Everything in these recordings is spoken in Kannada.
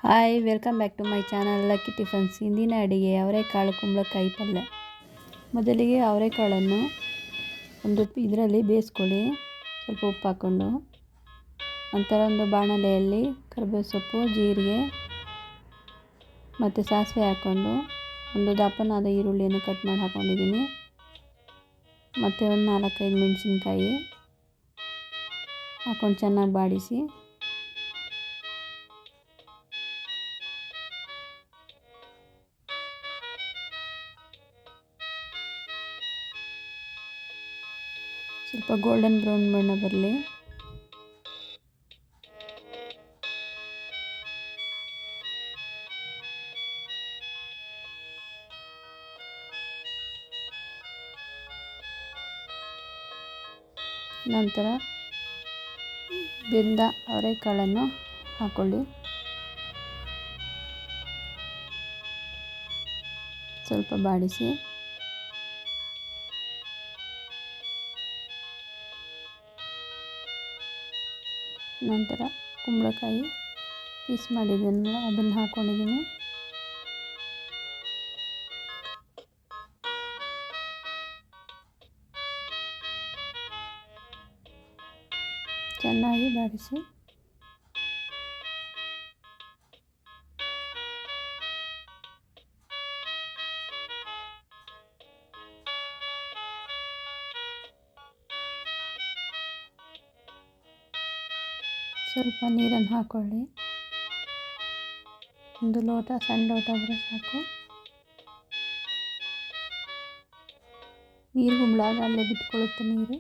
Hi welcome back to my channel lucky tiffins. ಇಂದಿನ ಅಡುಗೆ ಅವರೆಕಾಳು ಕುಂಬಳಕಾಯಿ ಪಲ್ಯ. ಮೊದಲಿಗೆ ಅವರೆಕಾಳನ್ನು ಒಂದು ಇದರಲ್ಲಿ ಬೇಯಿಸ್ಕೊಳ್ಳಿ, ಸ್ವಲ್ಪ ಉಪ್ಪು ಹಾಕ್ಕೊಂಡು. ನಂತರ ಒಂದು ಬಾಣಲೆಯಲ್ಲಿ ಕರಿಬೇವು ಸೊಪ್ಪು, ಜೀರಿಗೆ ಮತ್ತು ಸಾಸಿವೆ ಹಾಕ್ಕೊಂಡು ಒಂದು ದಪ್ಪನಾದ ಈರುಳ್ಳಿಯನ್ನು ಕಟ್ ಮಾಡಿ ಹಾಕ್ಕೊಂಡಿದ್ದೀನಿ. ಮತ್ತು ಒಂದು 4-5 ಮೆಣಸಿನ್ಕಾಯಿ ಹಾಕ್ಕೊಂಡು ಚೆನ್ನಾಗಿ ಬಾಡಿಸಿ ಸ್ವಲ್ಪ ಗೋಲ್ಡನ್ ಬ್ರೌನ್ ಬಣ್ಣ ಬರಲಿ. ನಂತರ ಬೆಂದ ಅವರೆಕಾಳನ್ನು ಹಾಕ್ಕೊಳ್ಳಿ. ಸ್ವಲ್ಪ ಬಾಡಿಸಿ ನಂತರ ಕುಂಬಳಕಾಯಿ ಪೀಸ್ ಮಾಡಿದ್ದೆನಲ್ಲ ಅದನ್ನು ಹಾಕ್ಕೊಂಡಿದ್ದೀನಿ. ಚೆನ್ನಾಗಿ ಬಾಡಿಸಿ ಸ್ವಲ್ಪ ನೀರನ್ನು ಹಾಕ್ಕೊಳ್ಳಿ. ಒಂದು ಲೋಟ, ಸಣ್ಣ ಲೋಟ ಆದರೆ ಸಾಕು. ನೀರು ಗುಂಬಳಾಗ ಅಲ್ಲೇ ಬಿಟ್ಕೊಳ್ಳುತ್ತೆ ನೀರು.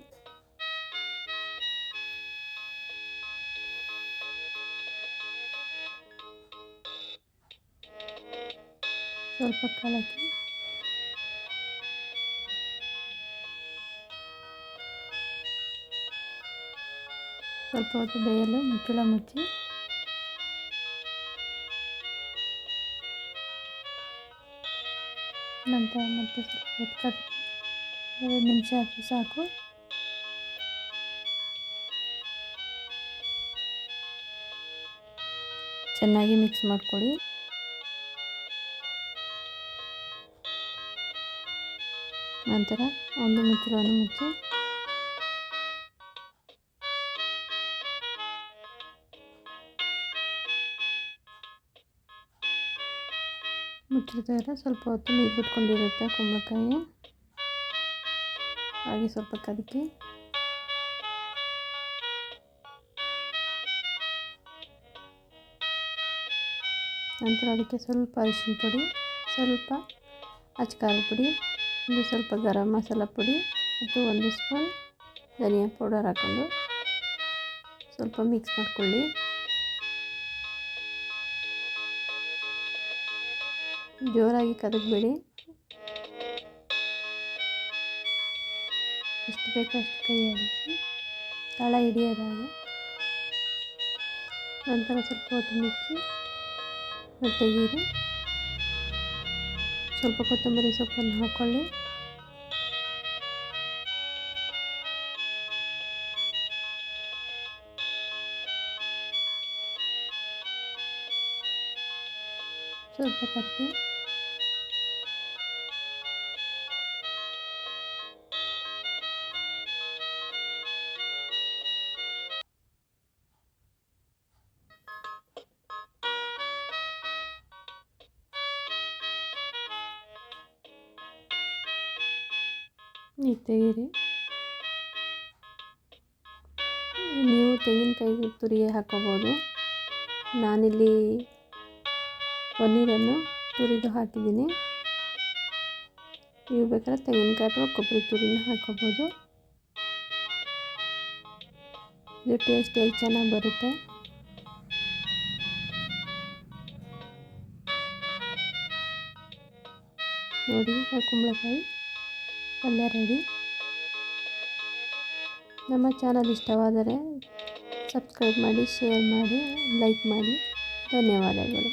ಸ್ವಲ್ಪ ಕಲಕಿ ಸ್ವಲ್ಪ ಹೊತ್ತು ಬೇಯಲು ಮುಚ್ಚಳ ಮುಚ್ಚಿ ನಂತರ ಮತ್ತೆ ಸ್ವಲ್ಪ ಹೊತ್ತು 2 ನಿಮಿಷ ಆದರೆ ಸಾಕು. ಚೆನ್ನಾಗಿ ಮಿಕ್ಸ್ ಮಾಡ್ಕೊಳ್ಳಿ. ನಂತರ ಒಂದು ಮುಚ್ಚಳವನ್ನು ಮುಚ್ಚಿ ಮುಚ್ಚಿದ್ರೆ ಸ್ವಲ್ಪ ಹೊತ್ತು ನೀರು ಬಿಟ್ಕೊಂಡಿರುತ್ತೆ ಕುಂಬಳಕಾಯಿ. ಹಾಗೆ ಸ್ವಲ್ಪ ಕದಕಿ ನಂತರ ಅದಕ್ಕೆ ಸ್ವಲ್ಪ ಅರಿಶಿನ ಪುಡಿ, ಸ್ವಲ್ಪ ಅಚ್ಕಾರದ ಪುಡಿ, ಒಂದು ಸ್ವಲ್ಪ ಗರಂ ಮಸಾಲ ಪುಡಿ ಮತ್ತು 1 ಸ್ಪೂನ್ ಧನಿಯಾ ಪೌಡರ್ ಹಾಕ್ಕೊಂಡು ಸ್ವಲ್ಪ ಮಿಕ್ಸ್ ಮಾಡ್ಕೊಳ್ಳಿ. ಜೋರಾಗಿ ಕದಕಬೇಡಿ, ಎಷ್ಟು ಬೇಕೋ ಅಷ್ಟು ಕೈ ಆಡಿಸಿ ತಳ ಹಿಡಿಯೋದಾಗ. ನಂತರ ಸ್ವಲ್ಪ ಹೊತ್ತು ಮುಚ್ಚಿ ತೆಗೀರಿ. ಸ್ವಲ್ಪ ಕೊತ್ತಂಬರಿ ಸೊಪ್ಪನ್ನು ಹಾಕ್ಕೊಳ್ಳಿ. ಸ್ವಲ್ಪ ಕತ್ತಿ ಈಗ ತೆಗೀರಿ. ನೀವು ತೆಂಗಿನಕಾಯಿ ತುರಿ ಹಾಕ್ಕೋಬೋದು. ನಾನಿಲ್ಲಿ ಪನ್ನೀರನ್ನು ತುರಿದು ಹಾಕಿದ್ದೀನಿ. ನೀವು ಬೇಕಾದ್ರೆ ತೆಂಗಿನಕಾಯಿ ಅಥವಾ ಕೊಬ್ಬರಿ ತುರಿನ ಹಾಕ್ಕೋಬೋದು. ಇದು ಟೇಸ್ಟ್ ಹೇಗೆ ಚೆನ್ನಾಗಿ ಬರುತ್ತೆ. ನೋಡಿ, ಕುಂಬಳಕಾಯಿ ಪಲ್ಯ ರೆಡಿ. ನಮ್ಮ ಚಾನಲ್ ಇಷ್ಟವಾದರೆ ಸಬ್ಸ್ಕ್ರೈಬ್ ಮಾಡಿ, ಶೇರ್ ಮಾಡಿ, ಲೈಕ್ ಮಾಡಿ. ಧನ್ಯವಾದಗಳು.